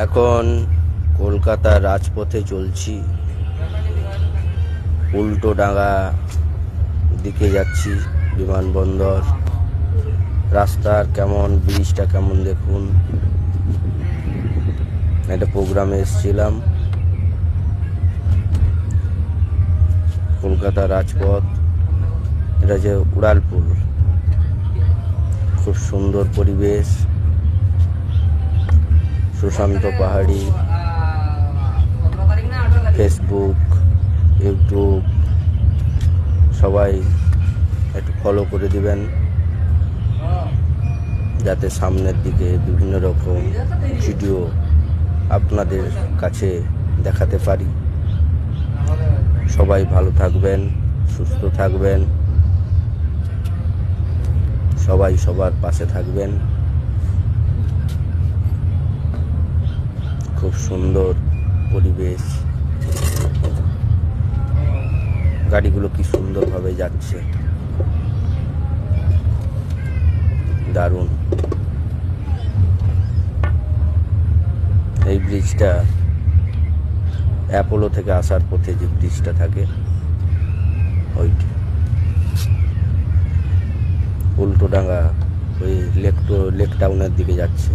এখন কলকাতার রাজপথে চলছি, উল্টোডাঙা দিকে যাচ্ছি, বিমানবন্দর। রাস্তার কেমন, ব্রিজটা কেমন দেখুন। একটা প্রোগ্রামে এসেছিলাম। কলকাতা রাজপথ, এটা যে উড়ালপুল, খুব সুন্দর পরিবেশ, সুশান্ত পাহাড়ি। ফেসবুক, ইউটিউব সবাই একটু ফলো করে দিবেন, যাতে সামনের দিকে বিভিন্ন রকম ভিডিও আপনাদের কাছে দেখাতে পারি। সবাই ভালো থাকবেন, সুস্থ থাকবেন, সবাই সবার পাশে থাকবেন। খুব সুন্দর পরিবেশ, গাড়িগুলো কি সুন্দরভাবে যাচ্ছে, দারুণ। এই ব্রিজটা অ্যাপোলো থেকে আসার পথে যে ব্রিজটা থাকে, ওইটি উল্টোডাঙা ওই লেক টাউনের দিকে যাচ্ছে।